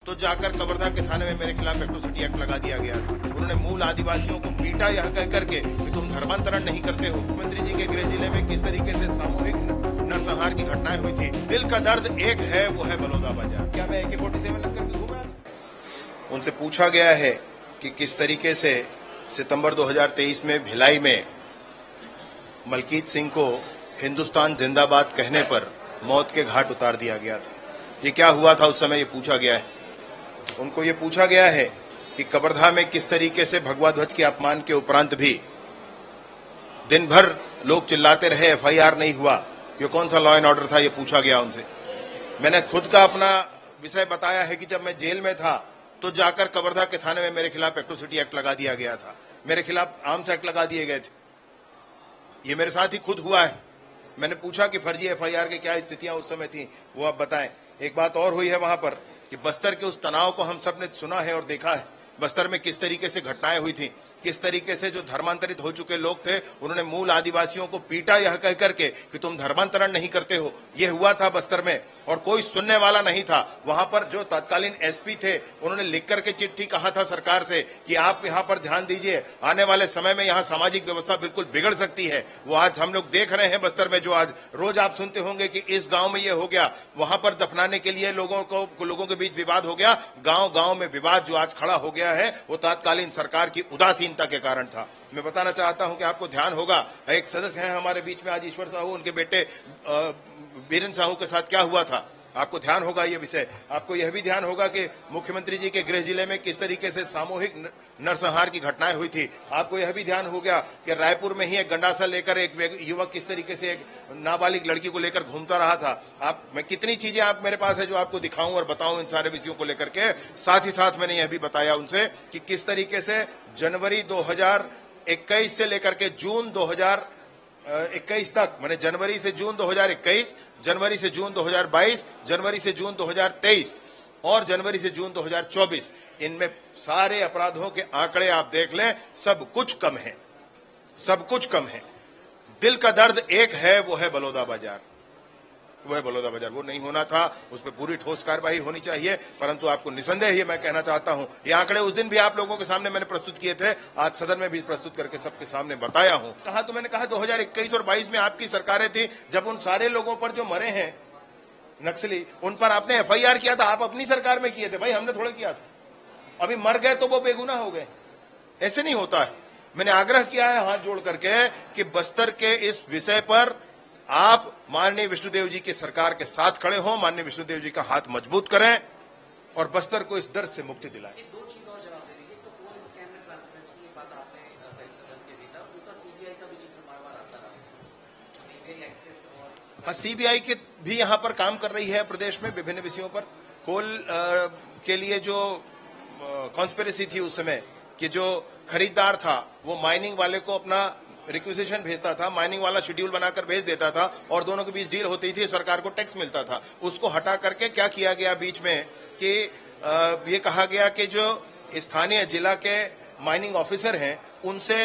तो जाकर कवर्धा के थाने में मेरे खिलाफ एट्रोसिटी एक्ट लगा दिया गया था। उन्होंने मूल आदिवासियों को पीटा यह कह करके कि तुम धर्मांतरण नहीं करते हो। मुख्यमंत्री जी के गृह जिले में किस तरीके से सामूहिक नरसंहार की घटनाएं हुई थी। दिल का दर्द एक है, वो है बलौदाबाजार। क्या मैं AK-47 लग करके घूम रहा था? उनसे पूछा गया है कि किस तरीके से सितंबर 2023 में भिलाई में मलकीत सिंह को हिंदुस्तान जिंदाबाद कहने पर मौत के घाट उतार दिया गया था। ये क्या हुआ था उस समय, ये पूछा गया है। उनको ये पूछा गया है कि कवर्धा में किस तरीके से भगवा ध्वज के अपमान के उपरांत भी दिन भर लोग चिल्लाते रहे, FIR नहीं हुआ। ये कौन सा लॉ एंड ऑर्डर था, ये पूछा गया उनसे। मैंने खुद का अपना विषय बताया है कि जब मैं जेल में था तो जाकर कवर्धा के थाने में मेरे खिलाफ एट्रोसिटी एक्ट लगा दिया गया था। मेरे खिलाफ आर्म्स एक्ट लगा दिए गए थे। ये मेरे साथ ही खुद हुआ है। मैंने पूछा कि फर्जी FIR के क्या स्थितियां उस समय थी, वो आप बताएं। एक बात और हुई है वहां पर कि बस्तर के उस तनाव को हम सब ने सुना है और देखा है। बस्तर में किस तरीके से घटनाएं हुई थी, किस तरीके से जो धर्मांतरित हो चुके लोग थे उन्होंने मूल आदिवासियों को पीटा यह कह करके कि तुम धर्मांतरण नहीं करते हो। यह हुआ था बस्तर में और कोई सुनने वाला नहीं था। वहां पर जो तत्कालीन SP थे उन्होंने लिख करके चिट्ठी कहा था सरकार से कि आप यहां पर ध्यान दीजिए, आने वाले समय में यहां सामाजिक व्यवस्था बिल्कुल बिगड़ सकती है। वो आज हम लोग देख रहे हैं बस्तर में, जो आज रोज आप सुनते होंगे कि इस गांव में ये हो गया, वहां पर दफनाने के लिए लोगों के बीच विवाद हो गया। गांव गांव में विवाद जो आज खड़ा हो गया है वो तत्कालीन सरकार की उदासीनता के कारण था। मैं बताना चाहता हूं कि आपको ध्यान होगा, एक सदस्य हैं हमारे बीच में आज, ईश्वर साहू, उनके बेटे बीरेन साहू के साथ क्या हुआ था, आपको ध्यान होगा ये विषय। आपको यह भी ध्यान होगा कि मुख्यमंत्री जी के गृह जिले में किस तरीके से सामूहिक नरसंहार की घटनाएं हुई थी। आपको यह भी ध्यान हो गया कि रायपुर में ही एक गंडासा लेकर एक युवक किस तरीके से एक नाबालिग लड़की को लेकर घूमता रहा था। मैं कितनी चीजें आप मेरे पास है जो आपको दिखाऊं और बताऊं इन सारे विषयों को लेकर के। साथ ही साथ मैंने यह भी बताया उनसे कि किस तरीके से जनवरी 2021 से लेकर के जून 2021 तक, मैंने जनवरी से जून 2021, जनवरी से जून 2022, जनवरी से जून 2023 और जनवरी से जून 2024, इनमें सारे अपराधों के आंकड़े आप देख लें, सब कुछ कम है, सब कुछ कम है। दिल का दर्द एक है, वो है बलौदाबाजार, वो है बलौदाबाजार। वो नहीं होना था, उस पर पूरी ठोस कार्रवाई होनी चाहिए। परंतु आपको निसंदेह ये मैं कहना चाहता हूं, ये आंकड़े उस दिन भी आप लोगों के सामने मैंने प्रस्तुत किए थे, आज सदन में भी प्रस्तुत करके सबके सामने बताया हूं। कहा तो मैंने कहा 2021 और 22 में आपकी सरकारें थी, जब उन सारे लोगों पर जो मरे हैं नक्सली, उन पर आपने FIR किया था। आप अपनी सरकार में किए थे भाई, हमने थोड़ा किया था। अभी मर गए तो वो बेगुनाह हो गए, ऐसे नहीं होता है। मैंने आग्रह किया है हाथ जोड़ करके कि बस्तर के इस विषय पर आप माननीय विष्णुदेव जी की सरकार के साथ खड़े हो, माननीय विष्णुदेव जी का हाथ मजबूत करें और बस्तर को इस दर्द से मुक्ति दिलाएं। दो चीज और जवाब दे दीजिए। तो पुलिस स्कैम में ट्रांसपेरेंसी की बात आपने कही सदन के भीतर, दूसरा CBI का भी जिक्र बार-बार आता रहा, एक्सेस और हाँ, CBI के भी यहाँ पर काम कर रही है प्रदेश में विभिन्न विषयों पर। कोल के लिए जो कॉन्स्पिरेसी थी उस समय कि जो खरीदार था वो माइनिंग वाले को अपना रिक्विजिशन भेजता था, माइनिंग वाला शेड्यूल बनाकर भेज देता था और दोनों के बीच डील होती थी, सरकार को टैक्स मिलता था। उसको हटा करके क्या किया गया बीच में कि ये कहा गया कि जो स्थानीय जिला के माइनिंग ऑफिसर हैं उनसे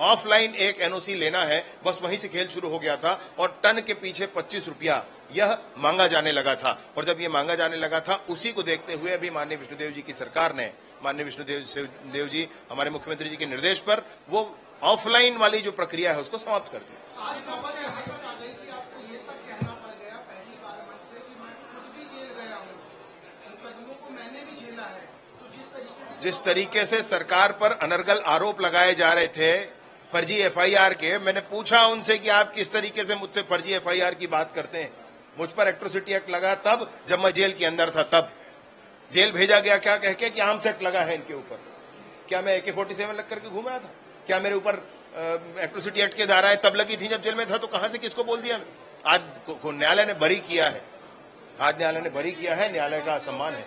ऑफलाइन एक NOC लेना है, बस वहीं से खेल शुरू हो गया था और टन के पीछे 25 रुपया यह मांगा जाने लगा था। और जब ये मांगा जाने लगा था, उसी को देखते हुए अभी माननीय विष्णुदेव जी की सरकार ने, माननीय विष्णुदेव जी हमारे मुख्यमंत्री जी के निर्देश पर वो ऑफलाइन वाली जो प्रक्रिया है उसको समाप्त कर दी। आज नौबत हकीकत आ गई कि आपको ये तक कहना पड़ गया पहली बार मंच से कि मैं खुद भी जेल गया हूँ, मुकदमों को मैंने भी झेला है। तो जिस तरीके से सरकार पर अनर्गल आरोप लगाए जा रहे थे फर्जी FIR के, मैंने पूछा उनसे कि आप किस तरीके से मुझसे फर्जी FIR की बात करते हैं। मुझ पर एट्रोसिटी एक्ट लगा तब जब मैं जेल के अंदर था, तब जेल भेजा गया क्या कह के कि आर्म्स एक्ट लगा है इनके ऊपर। क्या मैं AK-47 लग करके घूम रहा था? क्या मेरे ऊपर एट्रोसिटी एक्ट की धाराएं तब लगी थी जब जेल में था? तो कहां से किसको बोल दिया? आज न्यायालय ने बरी किया है, आज न्यायालय ने बरी किया है, न्यायालय का सम्मान है।